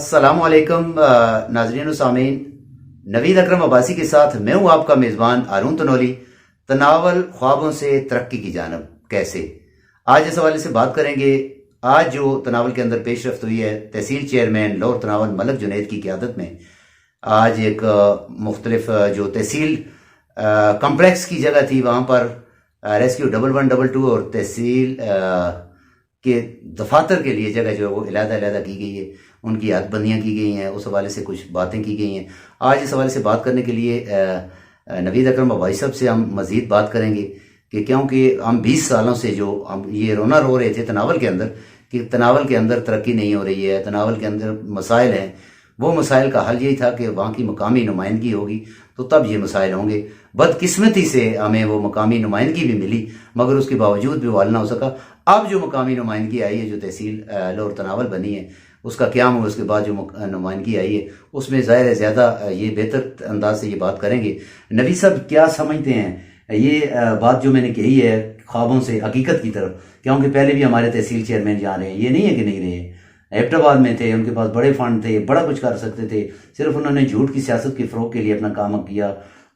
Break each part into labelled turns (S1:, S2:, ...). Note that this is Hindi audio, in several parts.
S1: अस्सलाम वालेकुम नाज़रीन सामीन, नवीद अकरम अब्बासी के साथ मैं हूं आपका मेज़बान हारून तनोली। तनावल ख्वाबों से तरक्की की जानब कैसे, आज इस हवाले से बात करेंगे। आज जो तनावल के अंदर पेशरफ्त हुई है, तहसील चेयरमैन लाहौर तनावल मलक जुनैद की क़यादत में आज एक मुख्तलिफ जो तहसील कम्प्लेक्स की जगह थी, वहाँ पर रेस्क्यू 1112 और तहसील के दफातर के लिए जगह जो है वो अलहदा की गई है, उनकी हदबंदियाँ की गई हैं, उस हवाले से कुछ बातें की गई हैं। आज इस हवाले से बात करने के लिए नवीद अकरम भाई साहब से हम मज़ीद बात करेंगे कि क्योंकि हम 20 सालों से जो हम ये रोना रो रहे थे तनावल के अंदर कि तनावल के अंदर तरक्की नहीं हो रही है, तनावल के अंदर मसाइल हैं। वो मसाइल का हल यही था कि वहाँ की मकामी नुमाइंदगी होगी तो तब ये मसाइल होंगे। बदकिस्मती से हमें वो मकामी नुमाइंदगी भी मिली, मगर उसके बावजूद भी वो हल ना हो सका। अब जो मकामी नुमाइंदगी आई है, जो तहसील लाहौर तनावल बनी है, उसका क्या हुआ, उसके बाद जो नुमाइंदगी आई है उसमें ज़ाहिर है ज़्यादा ये बेहतर अंदाज से ये बात करेंगे। नबी साहब क्या समझते हैं ये बात जो मैंने कही है ख्वाबों से हकीकत की तरफ, क्योंकि पहले भी हमारे तहसील चेयरमैन जा रहे हैं, ये नहीं है कि नहीं रहे, एबटाबाद में थे, उनके पास बड़े फंड थे, बड़ा कुछ कर सकते थे, सिर्फ उन्होंने झूठ की सियासत के फ़रोग के लिए अपना काम किया।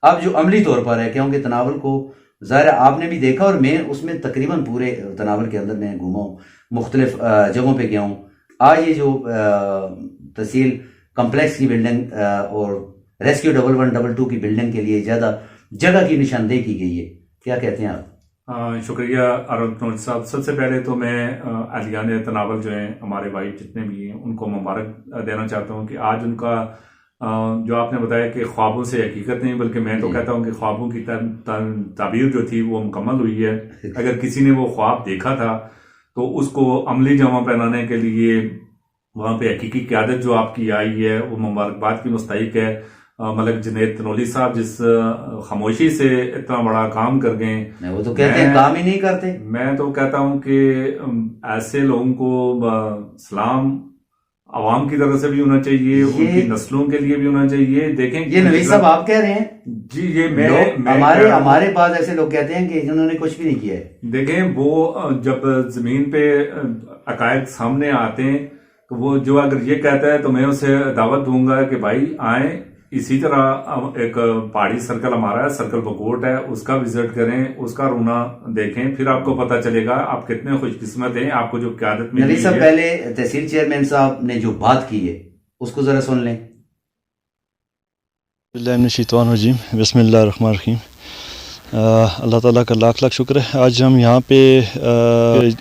S1: अब जो अमली तौर पर है, क्योंकि तनावल को ज़ाहिर आपने भी देखा और मैं उसमें तकरीबन पूरे तनावल के अंदर मैं घूमा हूँ, मुख्तलिफ जगहों पर गया हूँ। आज ये जो तहसील कम्प्लेक्स की बिल्डिंग और रेस्क्यू 1112 की बिल्डिंग के लिए ज़्यादा जगह की निशानदेही की गई है, क्या कहते हैं आप?
S2: शुक्रिया आरोन साहब। सबसे पहले तो मैं अहलियान तनावल जो हैं, हमारे भाई जितने भी हैं, उनको मुबारक देना चाहता हूँ कि आज उनका जो आपने बताया कि ख्वाबों से हकीकत नहीं, बल्कि मैं तो कहता हूँ कि ख्वाबों की ताबीर जो थी वो मुकम्मल हुई है। अगर किसी ने वो ख्वाब देखा था तो उसको अमली जमा पहनाने के लिए वहाँ पे हकीकी क़यादत जो आपकी आई है वो मुबारकबाद की मुस्तहिक है। मलक जुनैद तनोली साहब जिस खामोशी से इतना बड़ा काम कर गए,
S1: वो तो कहते हैं काम ही नहीं करते।
S2: मैं तो कहता हूं कि ऐसे लोगों को सलाम आवाम की तरफ से भी होना चाहिए, उनकी नस्लों के लिए भी होना चाहिए। देखें,
S1: ये नवीद साहब आप कह रहे हैं
S2: जी, ये मैं
S1: हमारे पास ऐसे लोग कहते हैं कि इन्होंने कुछ भी नहीं किया है।
S2: देखें, वो जब जमीन पे अकायद सामने आते हैं तो वो जो अगर ये कहता है तो मैं उसे दावत दूंगा कि भाई आए। इसी तरह एक पहाड़ी सर्कल हमारा है, सर्कल बकोट है, उसका विजिट करें, उसका रोना देखें, फिर आपको पता चलेगा आप कितने खुशकिस्मत हैं, आपको जो क़यादत मिली है।
S1: नबी साहब, पहले तहसील चेयरमैन साहब ने जो बात की है उसको जरा सुन लें।
S3: बिस्मिल्लाहिर्रहमानिर्रहीम। अल्लाह ताला का लाख लाख शुक्र है। आज हम यहाँ पे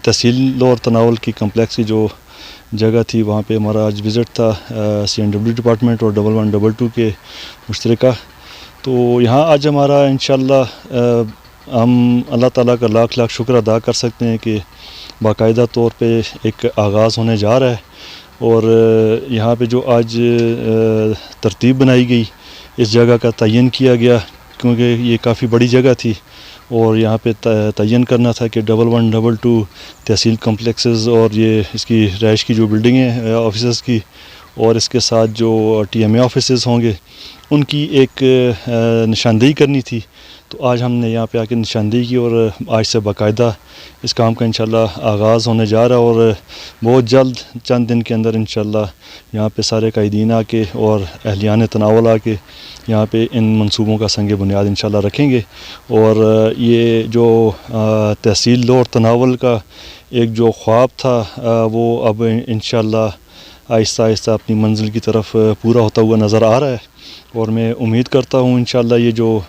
S3: तहसील लाहौर तनावल की कम्प्लेक्स की जो जगह थी वहाँ पे हमारा आज विज़िट था CNW डिपार्टमेंट और 1112 के मुश्तरका। तो यहाँ आज हमारा इंशाल्लाह हम अल्लाह ताला का लाख लाख शुक्र अदा कर सकते हैं कि बाकायदा तौर पे एक आगाज़ होने जा रहा है। और यहाँ पे जो आज तरतीब बनाई गई, इस जगह का तयन किया गया, क्योंकि ये काफ़ी बड़ी जगह थी और यहाँ पे तयन करना था कि 1112 तहसील कम्प्लेक्सेस और ये इसकी रहाइश की जो बिल्डिंगें हैं ऑफिसर्स की, और इसके साथ जो TMA ऑफिसेस होंगे उनकी एक निशानदेही करनी थी। तो आज हमने यहाँ पे आके निशानदेही की और आज से बाकायदा इस काम का इंशाल्लाह आगाज़ होने जा रहा है। और बहुत जल्द चंद दिन के अंदर इंशाल्लाह यहाँ पे सारे कायदीन आके और अहलियान तनावल आके यहाँ पे इन मंसूबों का संग बुनियाद इंशाल्लाह रखेंगे। और ये जो तहसील लाहौर तनावल का एक जो ख्वाब था वो अब इंशाल्लाह आहिस्ता आहिस्ता अपनी मंजिल की तरफ पूरा होता हुआ नज़र आ रहा है। और मैं उम्मीद करता हूँ इंशाल्लाह ये जो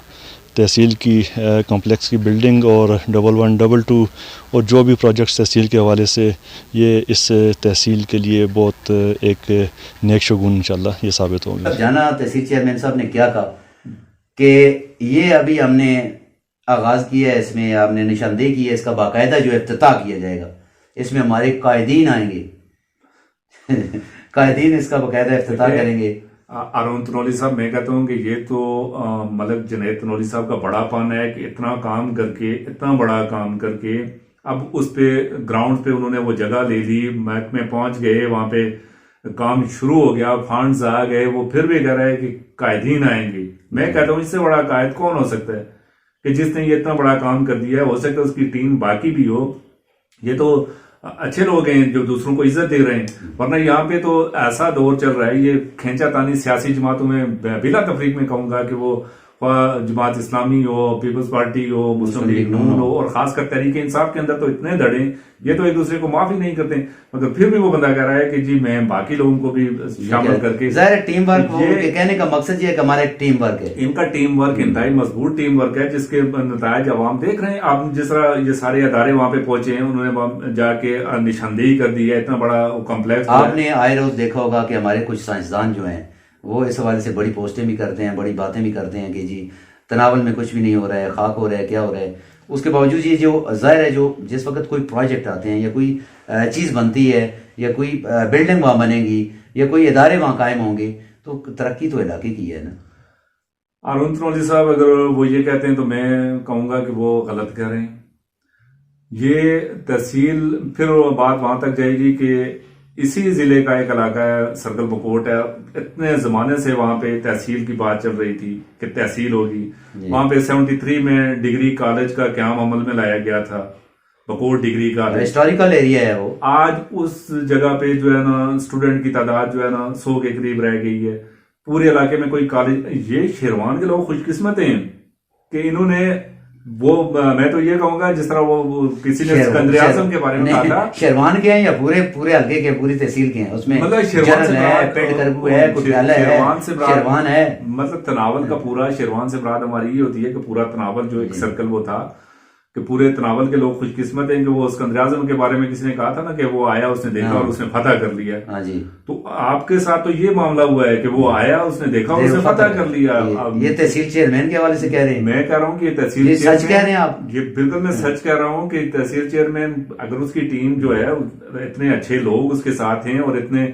S3: तहसील की कम्प्लेक्स की बिल्डिंग और 1112 और जो भी प्रोजेक्ट्स तहसील के हवाले से, ये इस तहसील के लिए बहुत एक नेक शगुन इंशाल्लाह ये साबित होंगे।
S1: जाना तहसील चेयरमैन साहब ने क्या कहा कि ये अभी हमने आगाज़ किया है, इसमें आपने निशानदेही की है, इसका बाकायदा जो इफ्तिताह किया जाएगा, इसमें हमारे कायदीन आएंगे कायदीन इसका बाकायदा इफ्तिताह करेंगे।
S2: आरोन तनोली साहब, मैं कहता हूँ कि ये तो मलक जुनैद तनोली साहब का बड़ापन है कि इतना काम करके, इतना बड़ा काम करके अब उस पे ग्राउंड पे उन्होंने वो जगह ले ली, महकमे पहुंच गए, वहां पे काम शुरू हो गया, फंड्स आ गए, वो फिर भी कह रहा है कि कायदीन आएंगे। मैं कहता हूँ इससे बड़ा कायद कौन हो सकता है कि जिसने ये इतना बड़ा काम कर दिया है। हो सकता है उसकी टीम बाकी भी हो। ये तो अच्छे लोग हैं जो दूसरों को इज्जत दे रहे हैं। वरना यहाँ पे तो ऐसा दौर चल रहा है, ये खींचातानी सियासी जमातों में बिला तफरीक में कहूंगा कि वो जमात इस्लामी हो, पीपल्स पार्टी हो, मुस्लिम लीग नून हो, और खासकर तहरीक इंसाफ के अंदर तो इतने धड़े, ये तो एक दूसरे को माफ ही नहीं करते, मगर फिर भी वो बंदा कह रहा है कि जी मैं बाकी लोगों को भी शामिल करके,
S1: जाहिर है टीम वर्क, कहने का मकसद ये है कि हमारा एक टीम वर्क है,
S2: इनका टीम वर्क इंतहाई मजबूत टीम वर्क है, जिसके नतायज अवाम देख रहे हैं। आप जिस तरह ये सारे अदारे वहां पे पहुंचे हैं, उन्होंने जाके निशानदेही कर दी है, इतना बड़ा कॉम्प्लेक्स।
S1: आपने आए रोज देखा होगा कि हमारे कुछ साइंसदान जो हैं वो इस हवाले से बड़ी पोस्टें भी करते हैं, बड़ी बातें भी करते हैं कि जी तनावल में कुछ भी नहीं हो रहा है, खाक हो रहा है, क्या हो रहा है। उसके बावजूद ये जो जाहिर है, जो जिस वक्त कोई प्रोजेक्ट आते हैं या कोई चीज़ बनती है या कोई बिल्डिंग वहाँ बनेगी या कोई इदारे वहाँ कायम होंगे, तो तरक्की तो इलाके की है ना।
S2: अरुण तनोली साहब अगर वो ये कहते हैं तो मैं कहूँगा कि वो गलत कह रहे हैं। ये तहसील, फिर बात वहां तक जाएगी कि इसी जिले का एक इलाका है, सर्कल बकोट है, इतने जमाने से वहां पे तहसील की बात चल रही थी कि तहसील होगी। वहां पे 73 में डिग्री कॉलेज का क्याम अमल में लाया गया था, Bakot degree college,
S1: historical area है वो।
S2: आज उस जगह पे जो है ना स्टूडेंट की तादाद जो है ना 100 के करीब रह गई है। पूरे इलाके में कोई कॉलेज, ये शेरवान के लोग खुशकिस्मत हैं कि इन्होंने वो, मैं तो ये कहूंगा जिस तरह वो किसी ने सिकंदर आजम के बारे में कहा था,
S1: शेरवान के हैं या पूरे हल्के के, पूरी तहसील के हैं, उसमें
S2: मतलब शेरवान से
S1: है, पेट करबू है, कुटियाला है, शेरवान है,
S2: मतलब तनावल का पूरा शेरवान से मुराद हमारी ये होती है कि पूरा तनावल जो एक सर्कल वो था कि पूरे तनावल के लोग खुशकिस्मत हैं कि वो सिकंदर आजम के बारे में किसी ने कहा था ना कि वो आया, उसने देखा और उसने फतह कर लिया।
S1: हाँ जी।
S2: तो आपके साथ तो ये मामला हुआ है कि वो आया, उसने देखा, उसने फतह कर लिया।
S1: ये तहसील चेयरमैन के हवाले से कह रहे हैं।
S2: मैं कह रहा हूँ कि ये तहसील
S1: सच कह रहे हैं आप।
S2: ये बिल्कुल मैं सच कह रहा हूँ कि तहसील चेयरमैन, अगर उसकी टीम जो है, इतने अच्छे लोग उसके साथ हैं और इतने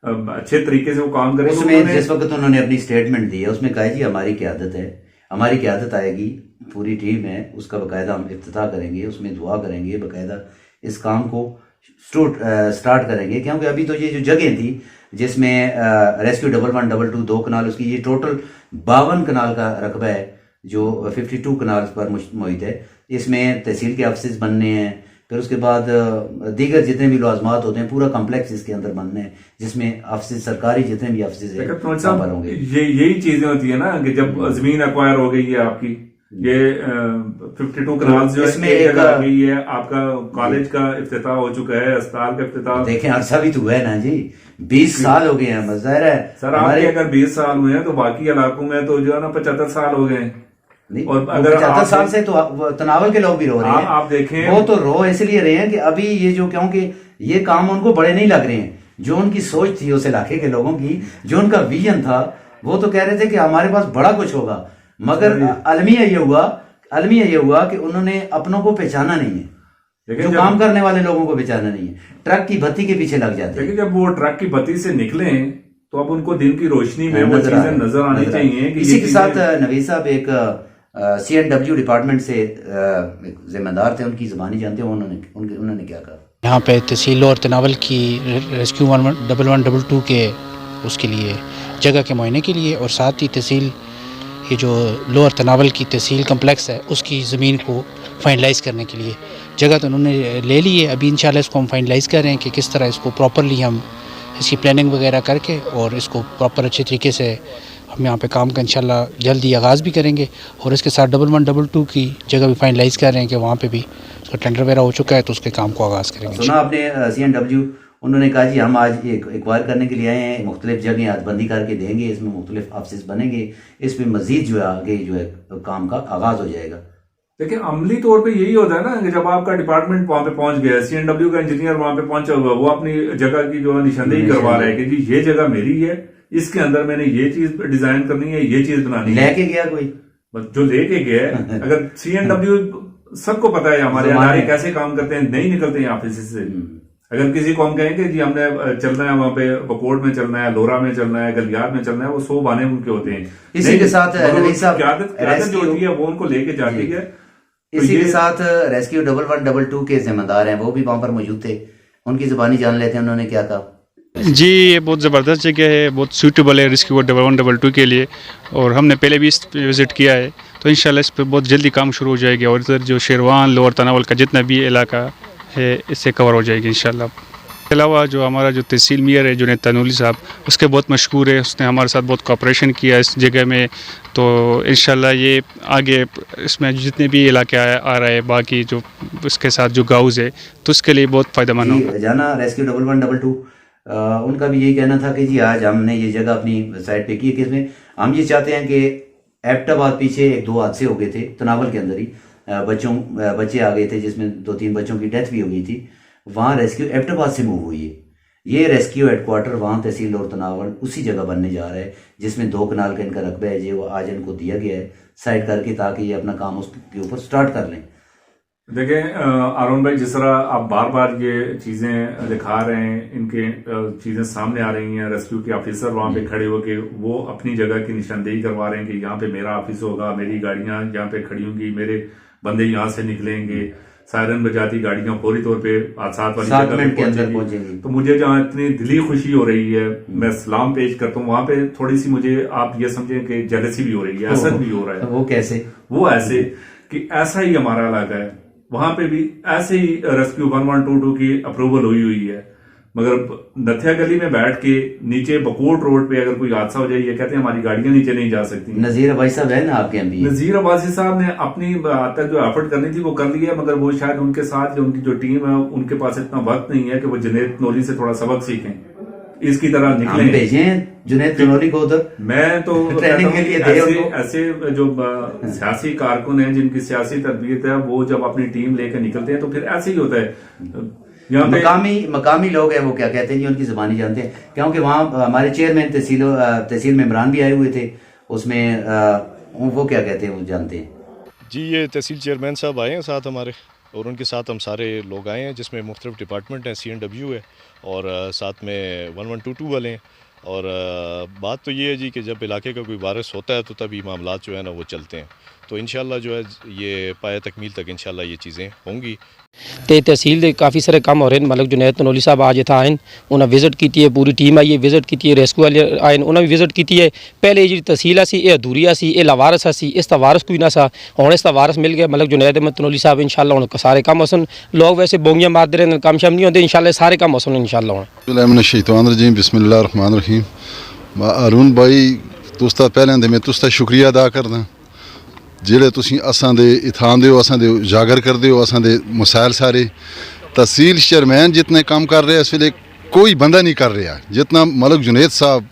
S2: अच्छे तरीके से वो काम करें,
S1: उसमें जिस वक्त उन्होंने अपनी स्टेटमेंट दी है उसमें कहा जी हमारी क़यादत है, हमारी क़यादत आएगी, पूरी टीम है, उसका बाकायदा हम इफ्तिताह करेंगे, उसमें दुआ करेंगे, बाकायदा इस काम को स्टार्ट करेंगे। क्योंकि अभी तो ये जो जगह थी जिसमें रेस्क्यू 1112 2 कनाल, उसकी ये टोटल 52 कनाल का रकबा है जो 52 कनाल पर मुहित है। इसमें तहसील के ऑफिस बनने हैं, फिर उसके बाद दीगर जितने भी लाजमात होते हैं, पूरा कम्प्लेक्स इसके अंदर बनने हैं, जिसमें ऑफिस सरकारी जितने भी ऑफिस होंगे।
S2: यही चीजें होती है ना कि जब जमीन एक्वायर हो गई है आपकी, ये 52 कनाल जो इसमें एक आ गई है, आपका कॉलेज का इफ्तिताह हो चुका है, अस्पताल का इफ्तिताह,
S1: देखें अरसा भी तो हुआ है ना जी, 20 साल हो गए हैं। मज़ाहिर है
S2: सर, आपके अगर 20 साल हुए हैं तो बाकी इलाकों में तो जो है ना 75 साल हो गए।
S1: और अगर 75 साल से तो तनावल के लोग भी रो रहे हैं।
S2: आप देखें, वो
S1: तो रो इसलिए रहे हैं कि अभी ये जो, क्योंकि ये काम उनको बड़े नहीं लग रहे हैं। जो उनकी सोच थी उस इलाके के लोगों की, जो उनका विजन था, वो तो कह रहे थे कि हमारे पास बड़ा कुछ होगा, मगर अलमिया ये हुआ कि उन्होंने अपनों को पहचाना नहीं है, जो काम करने वाले लोगों को पहचाना नहीं है, ट्रक की बत्ती के पीछे लग जाते हैं।
S2: लेकिन जब वो ट्रक की बत्ती से निकले तो अब उनको दिन की रोशनी में वो चीजें नजर आनी चाहिए।
S1: इसी के साथ नवीद साहब एक CNW डिपार्टमेंट से जिम्मेदार थे, उनकी ज़बानी जानते हैं, उन्होंने क्या कहा।
S4: यहाँ पे तहसील और तनावल की रेस्क्यू 1112 के उसके लिए जगह के मुआयने के लिए, और साथ ही तहसील ये जो लोअर तनावल की तहसील कम्प्लेक्स है उसकी ज़मीन को फाइनलाइज करने के लिए जगह तो उन्होंने ले ली है। अभी इंशाल्लाह इसको हम फाइनलाइज कर रहे हैं कि किस तरह इसको प्रॉपरली हम इसकी प्लानिंग वगैरह करके और इसको प्रॉपर अच्छे तरीके से हम यहाँ पे काम का इंशाल्लाह जल्दी आगाज़ भी करेंगे। और इसके साथ 1112 की जगह भी फाइनलाइज कर रहे हैं कि वहाँ पे भी उसका टेंडर वगैरह हो चुका है, तो उसके काम को आगाज़ करेंगे।
S1: सुना आपने CNW, उन्होंने कहा जी हम आज एक्वायर करने के लिए आए हैं, मुख्तलिफ जगह आज बंदी करके देंगे, इसमें मुख्तलिफ ऑफिस बनेंगे, इसमें मजीद जो है आगे जो है काम का आगाज हो जाएगा।
S2: देखिए, अमली तौर पे यही होता है ना कि जब आपका डिपार्टमेंट वहां पे पहुंच गया, CNW का इंजीनियर वहां पे पहुंचा हुआ, वो अपनी जगह की जो निशानदेही करवा रहा है कि जी ये जगह मेरी है, इसके अंदर मैंने ये चीज डिजाइन करनी है, ये चीज बनानी है।
S1: लेके गया कोई,
S2: जो लेके गया अगर CNW सबको पता है हमारे अदारे कैसे काम करते हैं, नहीं निकलते हैं ऑफिस से। अगर किसी को हम कहें कि जी हमने चलना है वहां पे बकोट में चलना है, लोरा में चलना है, गलियार में चलना है, वो 100 बहाने उनके होते हैं।
S1: इसी के साथ
S2: क्यादत जो होती है वो उनको लेके जाती है।
S1: इसी के साथ रेस्क्यू 1112 के जिम्मेदार हैं, वो भी वहां पर मौजूद थे, उनकी जुबानी जान लेते हैं, उन्होंने क्या कहा।
S5: जी, ये बहुत ज़बरदस्त जगह है, बहुत सूटेबल है रेस्क्यू 1112 के लिए, और हमने पहले भी इस पे विज़िट किया है, तो इंशाल्लाह इस पर बहुत जल्दी काम शुरू हो जाएगा। और इधर जो शेरवान लोअर तनावल का जितना भी इलाका है इससे कवर हो जाएगी इंशाल्लाह। इसके अलावा जो हमारा जो तहसील मेयर है जुनैद तनोली साहब, उसके बहुत मशकूर है, उसने हमारे साथ बहुत कोऑपरेशन किया इस जगह में। तो इंशाल्लाह ये आगे इसमें जितने भी इलाके आ रहे हैं, बाकी जो उसके साथ जो गाँव है, तो उसके लिए बहुत फ़ायदेमंद होगा।
S1: जाना रेस्क्यू 1122 उनका भी यही कहना था कि जी आज हमने ये जगह अपनी साइड पे की है, कि इसमें हम ये चाहते हैं कि एबटाबाद पीछे 1-2 हादसे हो गए थे तनावल के अंदर ही, बच्चे आ गए थे जिसमें 2-3 बच्चों की डेथ भी हो गई थी। वहाँ रेस्क्यू एबटाबाद से मूव हुई है। ये रेस्क्यू हेडक्वार्टर वहाँ तहसील और तनावल उसी जगह बनने जा रहा है जिसमें 2 कनाल का इनका रकबा है, जो आज इनको दिया गया है साइड करके, ताकि ये अपना काम उसके ऊपर स्टार्ट कर लें।
S2: देखें अरुण भाई, जिस तरह आप बार बार ये चीजें दिखा रहे हैं, इनके चीजें सामने आ रही हैं, रेस्क्यू के ऑफिसर वहां पे खड़े होके वो अपनी जगह की निशानदेही करवा रहे हैं कि यहाँ पे मेरा ऑफिस होगा, मेरी गाड़ियां यहाँ पे खड़ी होंगी, मेरे बंदे यहाँ से निकलेंगे, सायरन बजाती गाड़ियां फौरी तौर पे हादसा वाली जगह पे पहुंचेंगी। तो मुझे जहाँ इतनी दिली खुशी हो रही है, मैं सलाम पेश करता हूँ, वहां पे थोड़ी सी मुझे आप ये समझें कि जेलसी भी हो रही है, असर भी हो रहा है।
S1: वो कैसे?
S2: वो ऐसे कि ऐसा ही हमारा इलाका है, वहां पे भी ऐसे ही रेस्क्यू 1122 की अप्रूवल हुई है, मगर नथिया गली में बैठ के नीचे बकोट रोड पे अगर कोई हादसा हो जाए, ये कहते हैं हमारी गाड़ियां नीचे नहीं जा सकती।
S1: नजीर अब्बासी साहब है ना आपके एमपी?
S2: नजीर अब्बासी साहब ने अपनी तक जो एफर्ट करनी थी वो कर लिया, मगर वो शायद उनके साथ जो उनकी जो टीम है उनके पास इतना वक्त नहीं है कि वो जुनैद तनोली से थोड़ा सबक सीखें, इसकी तरह निकले।
S1: भेजें जुनैद तनोली को उधर,
S2: मैं तो
S1: ट्रेनिंग के लिए
S2: ऐसे जो सियासी कारकुन हैं जिनकी सियासी तरबियत है, वो जब अपनी टीम लेकर निकलते हैं तो फिर ऐसे ही होता है। यहाँ पे
S1: मकामी लोग हैं, वो क्या कहते हैं जी, उनकी जुबानी जानते हैं, क्योंकि वहाँ हमारे चेयरमैन तहसील में इमरान भी आए हुए थे, उसमें वो क्या कहते हैं वो जानते हैं
S3: जी। ये तहसील चेयरमैन साहब आए हैं साथ हमारे, और उनके साथ हम सारे लोग आए हैं, जिसमें मुख्तलिफ डिपार्टमेंट हैं, CNW है और साथ में 1122 वाले हैं। और बात तो ये है जी कि जब इलाके का कोई वारिस होता है तो तभी मामलात जो है ना वो चलते हैं। तो इंशाल्लाह जो है ये पाया तकमील तक इंशाल्लाह ये चीज़ें होंगी।
S6: ते तहसील दे काफ़ी सारे काम हो रहे हैं। मतलब जुनैद तनोली साहब आज इत्थे आए, उन्हें विजिट की है, पूरी टीम आई है, विजिट की है, रेस्क्यू वाले आए उन्हें भी विजिट की है। पहले जी तहसील सी ये अधूरी सी, ये लावारस सी, इसका वारस कोई ना सा, हुण इसका वारस मिल गया। मतलब जुनैद तनोली साहब इंशाल्लाह हुण सारे काम होसन। लोग वैसे बोंगियां मारते रहते, काम शाम नहीं होते, इंशाल्लाह सारे काम होसन इंशाल्लाह।
S7: बिस्मिल्लाहिर्रहमानिर्रहीम। अरुण भाई तुस तां पहले ते मैं तुसदा शुक्रिया अदा करदा ਜਿਹੜੇ ਤੁਸੀਂ ਅਸਾਂ ਦੇ ਇਥਾਂਦੇ ਹੋ, ਅਸਾਂ ਦੇ ਉਜਾਗਰ ਕਰਦੇ ਹੋ, ਅਸਾਂ ਦੇ ਮਸਾਇਲ ਸਾਰੇ। तहसील चेयरमैन जितने काम कर रहे हैं इस वे कोई बंदा नहीं कर रहा जितना मलक जुनैद साहब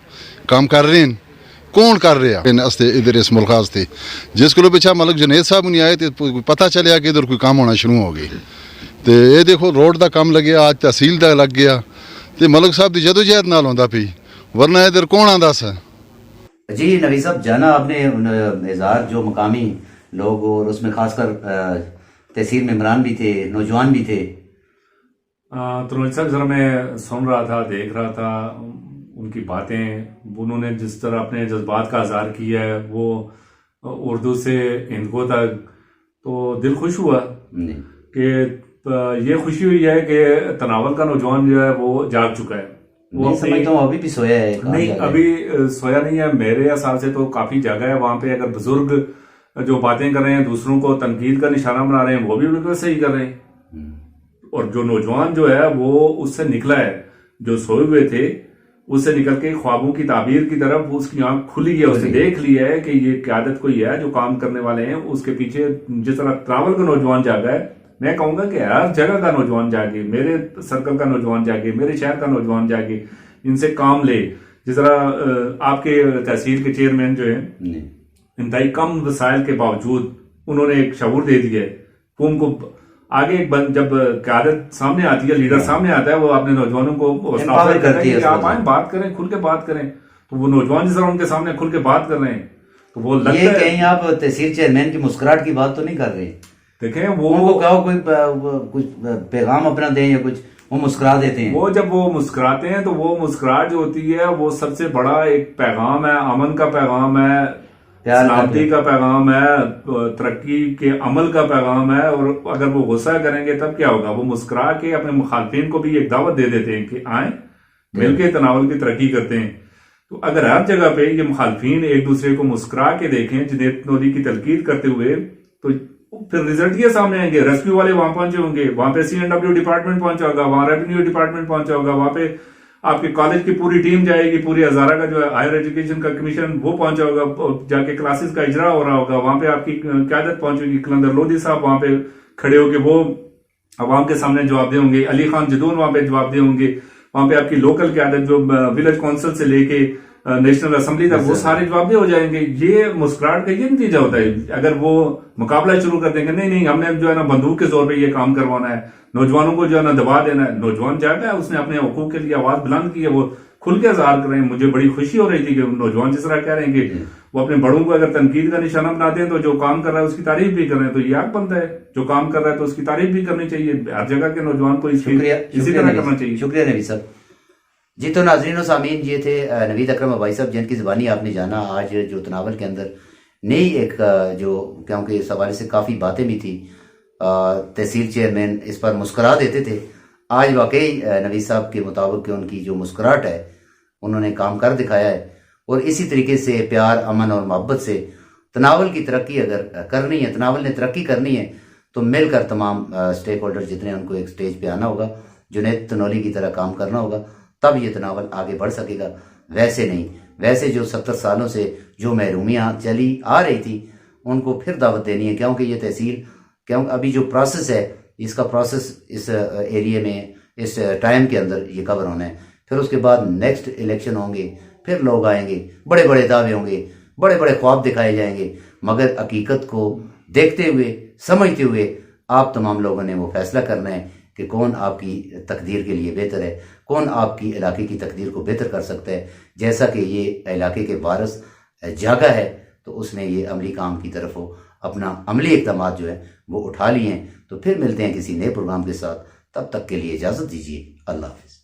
S7: काम कर रहे हैं। कौन कर रहा है इधर इस मुल्क वास्ते, जिस को पिछा मलक जुनैद साहब नहीं आए तो पता चलिया कि इधर कोई काम होना शुरू हो गए। तो ये देखो रोड का काम लगे, आज तहसील का लग गया, तो मलक साहब की जदोजहद नाल होंदा पई, वरना इधर कौन आंदा सा।
S1: जी नवी साहब, जाना आपने इज़हार जो मकामी लोग और उसमें खासकर तहसील में इमरान भी थे, नौजवान भी थे।
S2: तनोली साहब जरा मैं सुन रहा था, देख रहा था उनकी बातें, उन्होंने जिस तरह अपने जज्बात का इज़हार किया है वो उर्दू से हिंदू तक, तो दिल खुश हुआ कि ये खुशी हुई है कि तनावल का नौजवान जो है वो जाग चुका है।
S1: वो समझता हूँ अभी भी सोया है।
S2: नहीं, अभी सोया नहीं है, मेरे हिसाब से तो काफी जगह है वहां पे। अगर बुजुर्ग जो बातें कर रहे हैं, दूसरों को तनकीद का निशाना बना रहे हैं, वो भी बिल्कुल सही कर रहे हैं। और जो नौजवान जो है वो उससे निकला है, जो सोए हुए थे उससे निकल के ख्वाबों की ताबीर की तरफ उसकी आंख खुली है, उसने देख लिया है कि ये क्यादत कोई है, जो काम करने वाले हैं उसके पीछे। जिस तरह तनावल का नौजवान जागा है, मैं कहूंगा कि हर जगह का नौजवान जागे, मेरे सर्कल का नौजवान जागे, मेरे शहर का नौजवान जागे, इनसे काम ले। जिस तरह आपके तहसील के चेयरमैन जो है, इंतहाई कम वसाइल के बावजूद उन्होंने एक शऊर दे दिया है कौम को। आगे एक जब क्यादत सामने आती है, लीडर सामने आता है, वो अपने नौजवानों को करती है कि आप आए, बात करें, खुल के बात करें। तो वो नौजवान जिस तरह उनके सामने खुल के बात कर रहे हैं, तो वो लगता है
S1: कहीं आप तहसील चेयरमैन की मुस्कुराहट की बात तो नहीं कर रहे।
S2: देखें वो
S1: कहो कोई कुछ पैगाम अपना दें या कुछ, वो मुस्कुरा देते हैं।
S2: वो जब वो मुस्कुराते हैं तो वो मुस्कुराहट जो होती है वो सबसे बड़ा एक पैगाम है, अमन का पैगाम है, सलामती का पैगाम है, तरक्की के अमल का पैगाम है। और अगर वो गुस्सा करेंगे तब क्या होगा, वो मुस्कुरा के अपने मुखालफिन को भी एक दावत दे देते हैं कि आए मिलके तनावल की तरक्की करते हैं। तो अगर हर जगह पे ये मुखालफिन एक दूसरे को मुस्कुरा के देखें जुनैद तनोली की तलकीद करते हुए, तो फिर रिजल्ट के सामने आएंगे। रेस्क्यू वाले वहां पहुंचे होंगे, वहां पे CNW डिपार्टमेंट पहुंचा होगा, वहां रेवेन्यू डिपार्टमेंट पहुंचा होगा, वहां पे आपके कॉलेज की पूरी टीम जाएगी, पूरी हजारा का जो है हायर एजुकेशन का कमीशन वो पहुंचा होगा, जाके क्लासेस का इजरा हो रहा होगा, वहां पे आपकी क्यादत पहुंचेगी, कलंदर लोधी साहब वहां पे खड़े होंगे, वो अवाम के सामने जवाब दे होंगे, अली खान जदून वहां पे जवाब दे होंगे, वहां पे आपकी लोकल क्यादत जो विलेज काउंसिल से लेके नेशनल असेंबली तक वो सारे जवाब हो जाएंगे। ये मुस्कुराहट का ये नतीजा होता है। अगर वो मुकाबला शुरू कर देंगे, नहीं नहीं हमने जो है ना बंदूक के जोर पे ये काम करवाना है, नौजवानों को जो है ना दबा देना है, नौजवान जाता है उसने अपने हकूक के लिए आवाज बुलंद की है, वो खुल के इजहार कर रहे हैं। मुझे बड़ी खुशी हो रही थी कि नौजवान जिस तरह कह रहे हैं कि वो अपने बड़ों को अगर तनकीद का निशाना बनाते हैं तो जो काम कर रहा है उसकी तारीफ भी कर रहे हैं, तो ये हक बनता है। जो काम कर रहा है तो उसकी तारीफ भी करनी चाहिए। हर जगह के नौजवान को इसी तरह करना चाहिए।
S1: शुक्रिया नवीद साहब जी। तो नाजरीन और सामीन, ये थे नवीद अकरम अबाई साहब जिनकी ज़बानी आपने जाना आज जो तनावल के अंदर नई एक जो, क्योंकि इस हवाले से काफ़ी बातें भी थी, तहसील चेयरमैन इस पर मुस्कुरा देते थे। आज वाकई नवीद साहब के मुताबिक कि उनकी जो मुस्कुराहट है उन्होंने काम कर दिखाया है। और इसी तरीके से प्यार, अमन और मोहब्बत से तनावल की तरक्की अगर करनी है, तनावल ने तरक्की करनी है तो मिलकर तमाम स्टेक होल्डर जितने उनको एक स्टेज पे आना होगा, जुनैद तनौली की तरह काम करना होगा, तब ये तनावल आगे बढ़ सकेगा। वैसे नहीं, वैसे जो 70 सालों से जो महरूमियाँ चली आ रही थी उनको फिर दावत देनी है, क्योंकि ये तहसील, क्योंकि अभी जो प्रोसेस है इसका प्रोसेस इस एरिया में इस टाइम के अंदर ये कवर होना है। फिर उसके बाद नेक्स्ट इलेक्शन होंगे, फिर लोग आएंगे, बड़े बड़े दावे होंगे, बड़े बड़े ख्वाब दिखाए जाएंगे, मगर हकीकत को देखते हुए, समझते हुए आप तमाम लोगों ने वो फैसला करना है कि कौन आपकी तकदीर के लिए बेहतर है, कौन आपकी इलाके की तकदीर को बेहतर कर सकता है। जैसा कि ये इलाके के वारिस जागा है तो उसने ये अमली काम की तरफ हो अपना अमली इक़दामात जो है वो उठा लिए हैं। तो फिर मिलते हैं किसी नए प्रोग्राम के साथ, तब तक के लिए इजाज़त दीजिए। अल्लाह हाफ़िज़।